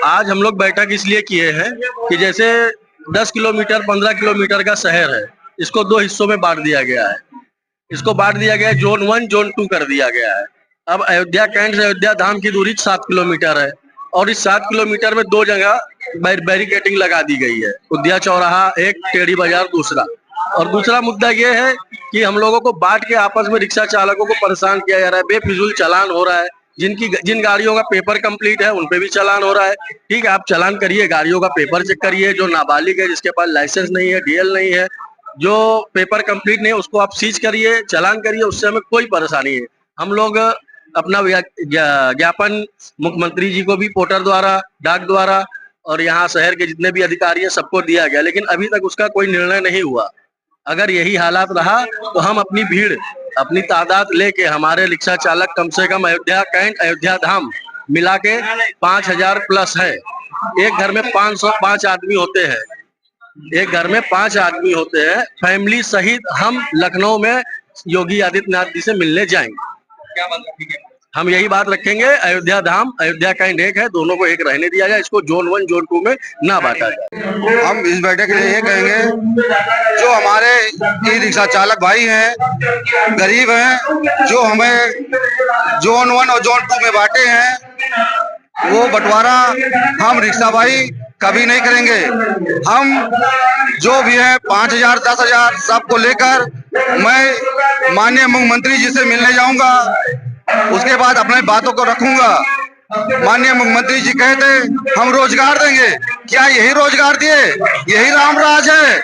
आज हम लोग बैठक इसलिए किए हैं कि जैसे 10 किलोमीटर 15 किलोमीटर का शहर है, इसको दो हिस्सों में बांट दिया गया है। इसको बांट दिया गया है, जोन 1 जोन 2 कर दिया गया है। अब अयोध्या कैंट से अयोध्या धाम की दूरी 7 किलोमीटर है और इस 7 किलोमीटर में दो जगह बैरिकेटिंग लगा दी गई है। उद्या चौराहा एक, टेढ़ी बाजार दूसरा। और दूसरा मुद्दा ये है कि हम लोगों को बांट के आपस में रिक्शा चालकों को परेशान किया जा रहा है, बेफिजूल चालान हो रहा है। जिन गाड़ियों का पेपर कंप्लीट है उन पे भी चालान हो रहा है। ठीक है, आप चालान करिए, गाड़ियों का पेपर चेक करिए। जो नाबालिग है, जिसके पास लाइसेंस नहीं है, डीएल नहीं है, जो पेपर कंप्लीट नहीं है, उसको आप सीज करिए, चालान करिए, उससे हमें कोई परेशानी है। हम लोग अपना ज्ञापन मुख्यमंत्री जी को भी पोर्टर द्वारा, डाक द्वारा और यहाँ शहर के जितने भी अधिकारी हैं सबको दिया गया, लेकिन अभी तक उसका कोई निर्णय नहीं हुआ। अगर यही हालात रहा तो हम अपनी भीड़, अपनी तादाद लेके, हमारे रिक्शा चालक कम से कम अयोध्या कैंट अयोध्या धाम मिला के 5,000 प्लस है। एक घर में 505 आदमी होते हैं, एक घर में 5 आदमी होते हैं। फैमिली सहित हम लखनऊ में योगी आदित्यनाथ जी से मिलने जाएंगे। क्या बात रखेंगे? हम यही बात रखेंगे, अयोध्या धाम अयोध्या कैंट एक है, दोनों को एक रहने दिया जाए, इसको जोन 1 जोन 2 में ना बांटा जाए। हम इस बैठक के लिए ये कहेंगे, जो हमारे ई रिक्शा चालक भाई हैं, गरीब हैं, जो हमें जोन 1 और जोन 2 में बांटे हैं, वो बंटवारा हम रिक्शा भाई कभी नहीं करेंगे। हम जो भी है 5,000 10,000 सबको लेकर मैं माननीय मुख्यमंत्री जी से मिलने जाऊंगा। उसके बाद अपने बातों को रखूंगा। माननीय मुख्यमंत्री जी कहते हम रोजगार देंगे, क्या यही रोजगार दिए? यही राम राज है?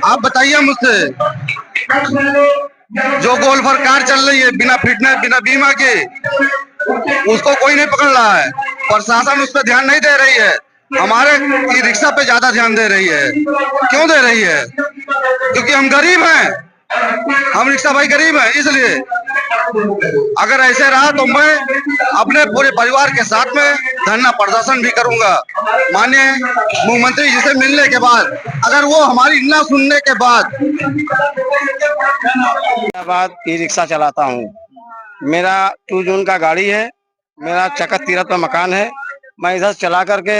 आप बताइए मुझसे। जो गोल्फर कार चल रही है बिना फिटनेस बिना बीमा के, उसको कोई नहीं पकड़ रहा है। प्रशासन उस पर ध्यान नहीं दे रही है, हमारे रिक्शा पे ज्यादा ध्यान दे रही है। क्यों दे रही है? क्योंकि हम गरीब हैं, हम रिक्शा भाई गरीब हैं। इसलिए अगर ऐसे रहा तो मैं अपने पूरे परिवार के साथ में धरना प्रदर्शन भी करूंगा। माननीय मुख्यमंत्री जी से मिलने के बाद, अगर वो हमारी ना सुनने के बाद ई रिक्शा चलाता हूँ। मेरा 2 जून का गाड़ी है, मेरा चकत तीरथ पर मकान है। मैं इधर चला करके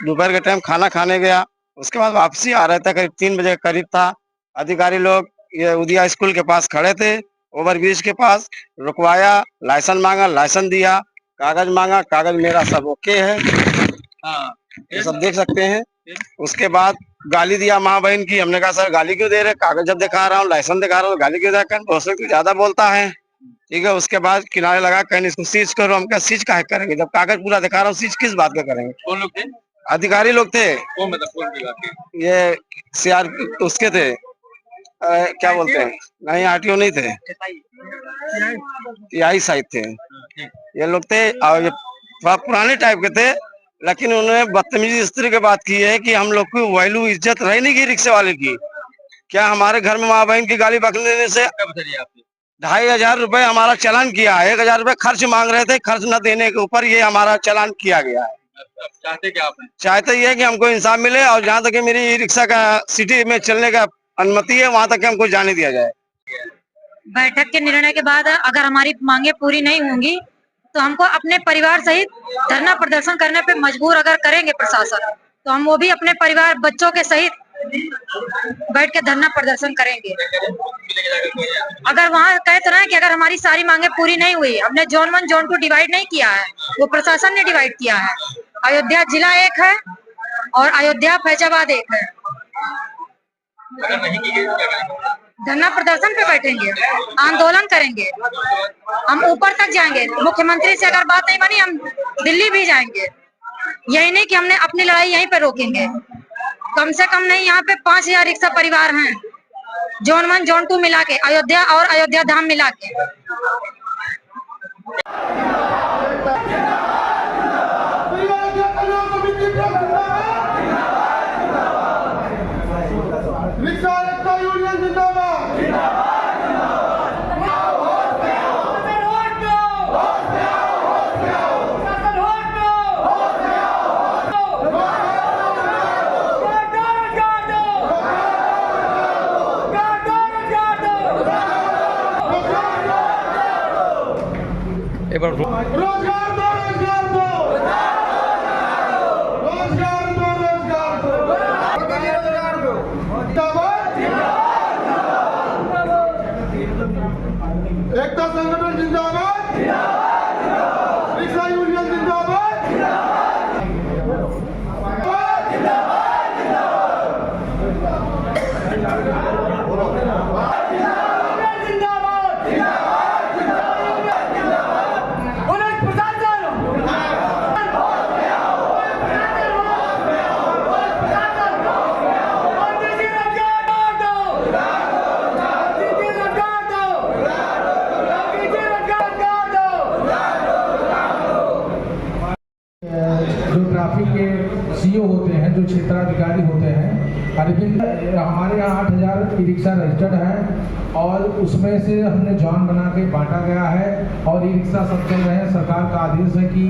दोपहर के टाइम खाना खाने गया, उसके बाद वापसी आ रहे थे, करीब 3 बजे के करीब था। अधिकारी लोग ये उदिया स्कूल के पास खड़े थे, ओवरब्रिज के पास रुकवाया, लाइसेंस मांगा, लाइसेंस दिया, कागज मांगा, कागज मेरा सब ओके है। ये सब देख सकते हैं। उसके बाद गाली दिया माँ बहन की। हमने कहा सर गाली क्यों दे रहे? कागज जब दिखा रहा हूँ, लाइसेंस दिखा रहा हूँ, गाली क्यों दे? तो ज्यादा बोलता है। ठीक है, उसके बाद किनारे लगा, कहीं इसको सीज करो। हम क्या सीज काहे करेंगे जब कागज पूरा दिखा रहा हूँ? सीज किस बात का करेंगे? कौन लोग थे? अधिकारी लोग थे। कौन विभाग के? ये सीआर उसके थे, क्या बोलते हैं, नहीं आरटीओ नहीं थे, यही साइड थे। ये लोग थे और ये पुराने टाइप के थे, लेकिन उन्होंने बदतमीजी इस तरह की बात की है कि हम लोग की वैल्यू इज्जत रही नहीं की रिक्शे वाले की। क्या हमारे घर में माँ बहन की गाली बकने देने से 2,500 रुपए हमारा चालान किया है। 1,000 रुपए खर्च मांग रहे थे, खर्च न देने के ऊपर ये हमारा चालान किया गया है। चाहते क्या आप? चाहते ये कि हमको इंसाफ मिले और जहाँ तक मेरी ई रिक्शा का सिटी में चलने का अनुमति है, वहाँ तक हमको जाने दिया जाए। बैठक के निर्णय के बाद अगर हमारी मांगे पूरी नहीं होंगी तो हमको अपने परिवार सहित धरना प्रदर्शन करने पे मजबूर अगर करेंगे प्रशासन, तो हम वो भी अपने परिवार बच्चों के सहित बैठ के धरना प्रदर्शन करेंगे। अगर वहाँ कहते रहे कि अगर हमारी सारी मांगे पूरी नहीं हुई, हमने जोन 1 जोन 2 डिवाइड नहीं किया है, वो प्रशासन ने डिवाइड किया है। अयोध्या जिला एक है और अयोध्या फैजाबाद एक है। धरना प्रदर्शन पे बैठेंगे, आंदोलन करेंगे, हम ऊपर तक जाएंगे। मुख्यमंत्री से अगर बात नहीं बनी हम दिल्ली भी जाएंगे। यही नहीं कि हमने अपनी लड़ाई यहीं पे रोकेंगे। कम से कम नहीं, यहाँ पे 5,000 रिक्शा परिवार हैं, जोन 1 जोन 2 मिला के, अयोध्या और अयोध्या धाम मिला के। रोजगार जो ट्रैफिक के सीओ होते हैं, जो क्षेत्राधिकारी होते हैं, अरविंद, हमारे यहाँ 8,000 ई रिक्शा रजिस्टर्ड है और उसमें से हमने जॉन बना के बांटा गया है और ई रिक्शा सब चल रहे हैं। सरकार का आदेश है कि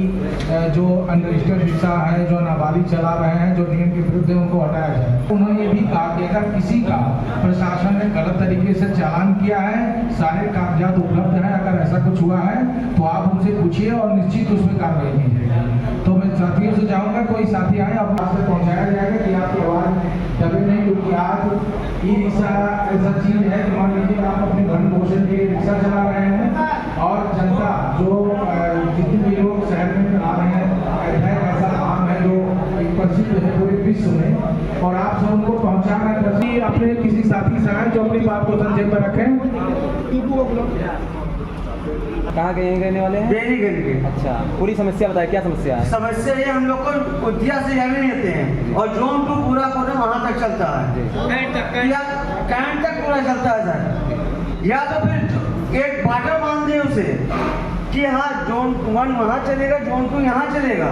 जो अनरजिस्टर्ड रिक्शा है, जो नाबालिग चला रहे हैं, जो नियम के विरुद्ध है, उनको हटाया जाए। उन्होंने ये भी कहा कि अगर किसी का प्रशासन ने गलत तरीके से चालान किया है, सारे कागजात उपलब्ध हैं, अगर ऐसा कुछ हुआ है तो आप उनसे पूछिए और निश्चित उसमें कार्रवाई की जाएगी। तो मैं साथियों से चाहूँगा कोई साथी आए, आप से पहुँचाया जाएगा कि आपकी आवाज़ दबे नहीं, क्योंकि आज ई रिक्शा ऐसा चीज़ है कि मान लीजिए आप अपने भरण पोषण के लिए रिक्शा चला रहे हैं और जनता जो जितने भी लोग शहर में चला रहे हैं, ऐसा काम है जो एक प्रसिद्ध है पूरे विश्व में, और आप सब उनको पहुँचाना है। अपने किसी साथी से आए जो अपनी बात को संक्षेप में रखें। कहाँ के रहने वाले हैं? बेरीगंज के। अच्छा, पूरी समस्या बताए, क्या समस्या है? समस्या ये हम लोग को उद्या से जाने नहीं देते हैं और जोन टू पूरा वहाँ तक चलता है, कैंट तक पूरा चलता है सर। या तो फिर एक बाटर मान दे उसे कि हाँ जोन 1 वहाँ चलेगा, जोन 2 यहाँ चलेगा।